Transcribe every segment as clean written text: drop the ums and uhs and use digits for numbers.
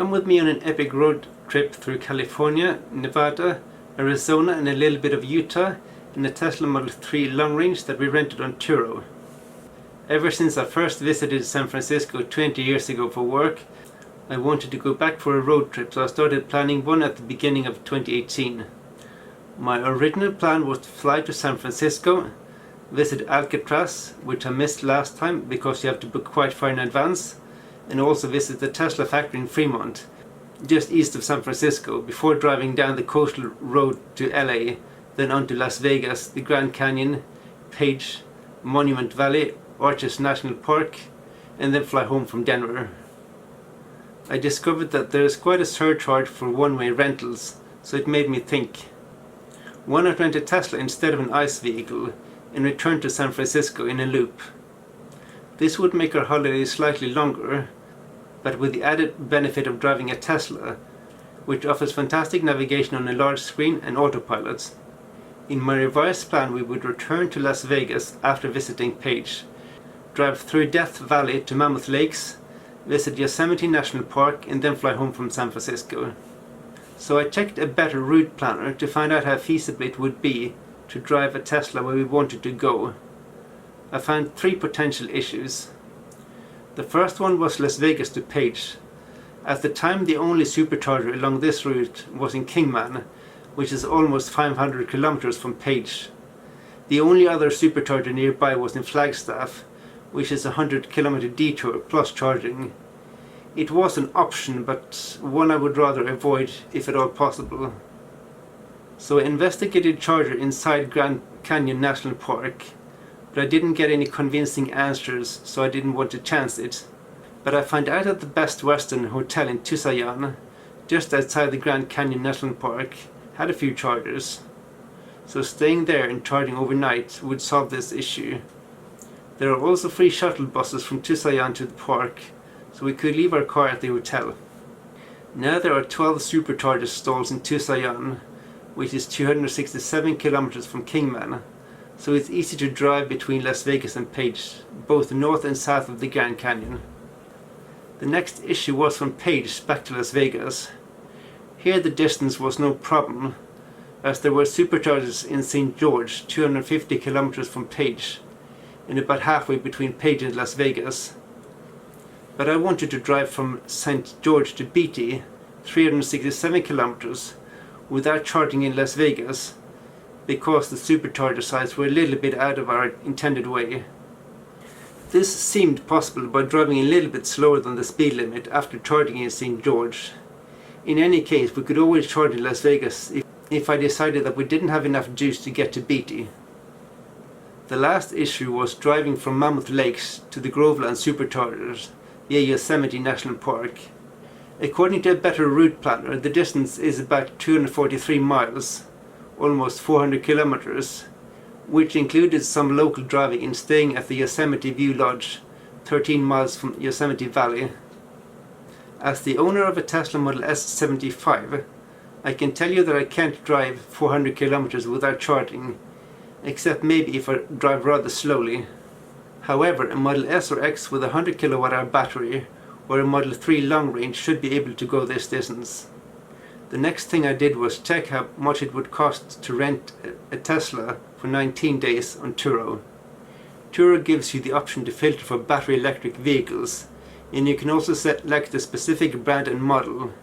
Come with me on an epic road trip through California, Nevada, Arizona and a little bit of Utah in a Tesla Model 3 long range that we rented on Turo. Ever since I first visited San Francisco 20 years ago for work, I wanted to go back for a road trip, so I started planning one at the beginning of 2018. My original plan was to fly to San Francisco, visit Alcatraz, which I missed last time because you have to book quite far in advance, and also visit the Tesla factory in Fremont, just east of San Francisco, before driving down the coastal road to LA, then on to Las Vegas, the Grand Canyon, Page, Monument Valley, Arches National Park, and then fly home from Denver. I discovered that there is quite a surcharge for one-way rentals, so it made me think, why not rent a Tesla instead of an ICE vehicle and return to San Francisco in a loop? This would make our holiday slightly longer, but with the added benefit of driving a Tesla, which offers fantastic navigation on a large screen and autopilot. In my revised plan, we would return to Las Vegas after visiting Page, drive through Death Valley to Mammoth Lakes, visit Yosemite National Park, and then fly home from San Francisco. So I checked a better route planner to find out how feasible it would be to drive a Tesla where we wanted to go. I found 3 potential issues. The first one was Las Vegas to Page. At the time, the only supercharger along this route was in Kingman, which is almost 500 kilometers from Page. The only other supercharger nearby was in Flagstaff, which is a 100-kilometer detour plus charging. It was an option, but one I would rather avoid if at all possible. So I investigated charger inside Grand Canyon National Park, but I didn't get any convincing answers, so I didn't want to chance it. But I found out at the Best Western Hotel in Tusayan, just outside the Grand Canyon National Park, had a few chargers. So staying there and charging overnight would solve this issue. There are also free shuttle buses from Tusayan to the park, so we could leave our car at the hotel. Now there are 12 supercharger stalls in Tusayan, which is 267 kilometers from Kingman, so it's easy to drive between Las Vegas and Page, both north and south of the Grand Canyon. The next issue was from Page back to Las Vegas. Here the distance was no problem, as there were superchargers in St. George, 250 kilometers from Page, and about halfway between Page and Las Vegas. But I wanted to drive from St. George to Beatty, 367 kilometers, without charging in Las Vegas, because the supercharger sites were a little bit out of our intended way. This seemed possible by driving a little bit slower than the speed limit after charging in St. George. In any case, we could always charge in Las Vegas if I decided that we didn't have enough juice to get to Beatty. The last issue was driving from Mammoth Lakes to the Groveland superchargers via Yosemite National Park. According to a better route planner, the distance is about 243 miles, almost 400 kilometers, which included some local driving and staying at the Yosemite View Lodge, 13 miles from Yosemite Valley. As the owner of a Tesla Model S75, I can tell you that I can't drive 400 kilometers without charging, except maybe if I drive rather slowly. However, a Model S or X with a 100 kWh battery or a Model 3 long range should be able to go this distance. The next thing I did was check how much it would cost to rent a Tesla for 19 days on Turo. Turo gives you the option to filter for battery electric vehicles, and you can also select a specific brand and model.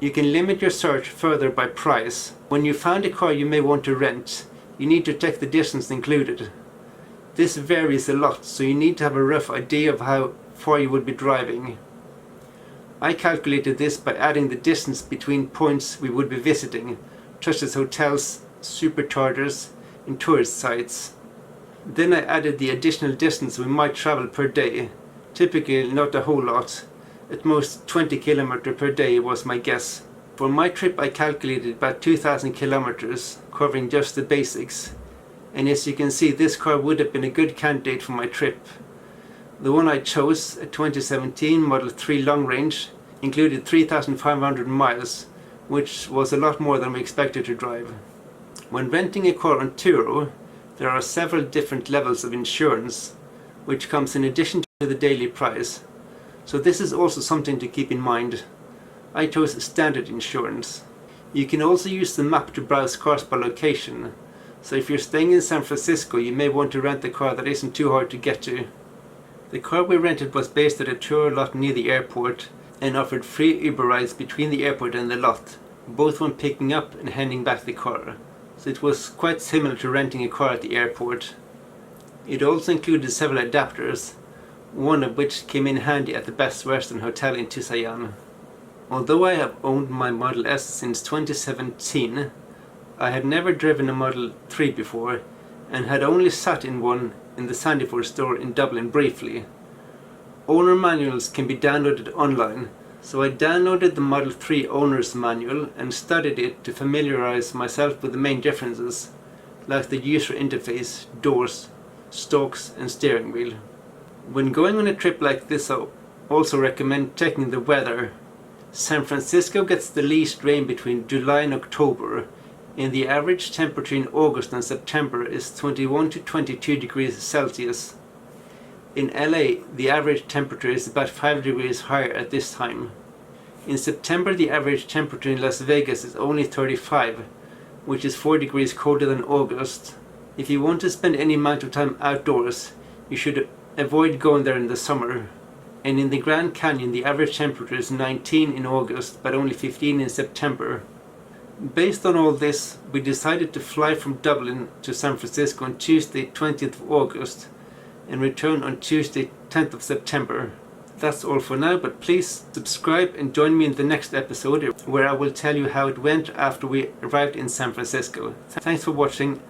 You can limit your search further by price. When you find a car you may want to rent, you need to check the distance included. This varies a lot, so you need to have a rough idea of how far you would be driving. I calculated this by adding the distance between points we would be visiting, such as hotels, superchargers, and tourist sites. Then I added the additional distance we might travel per day, typically not a whole lot, at most 20 km per day was my guess. For my trip I calculated about 2,000 kilometers, covering just the basics, and as you can see, this car would have been a good candidate for my trip. The one I chose, a 2017 Model 3 long range, included 3,500 miles, which was a lot more than we expected to drive. When renting a car on Turo, there are several different levels of insurance, which comes in addition to the daily price, so this is also something to keep in mind. I chose standard insurance. You can also use the map to browse cars by location, so if you're staying in San Francisco you may want to rent a car that isn't too hard to get to. The car we rented was based at a Turo lot near the airport and offered free Uber rides between the airport and the lot, both when picking up and handing back the car, so it was quite similar to renting a car at the airport. It also included several adapters, one of which came in handy at the Best Western Hotel in Tusayan. Although I have owned my Model S since 2017, I had never driven a Model 3 before and had only sat in one in the Sandyford store in Dublin briefly. Owner manuals can be downloaded online, so I downloaded the Model 3 owner's manual and studied it to familiarize myself with the main differences, like the user interface, doors, stalks and steering wheel. When going on a trip like this, I also recommend checking the weather. San Francisco gets the least rain between July and October, and the average temperature in August and September is 21 to 22 degrees Celsius. In LA, the average temperature is about 5 degrees higher at this time. In September, the average temperature in Las Vegas is only 35, which is 4 degrees colder than August. If you want to spend any amount of time outdoors, you should avoid going there in the summer. And in the Grand Canyon, the average temperature is 19 in August, but only 15 in September. Based on all this, we decided to fly from Dublin to San Francisco on Tuesday 20th of August and return on Tuesday 10th of September. That's all for now, but please subscribe and join me in the next episode where I will tell you how it went after we arrived in San Francisco. Thanks for watching.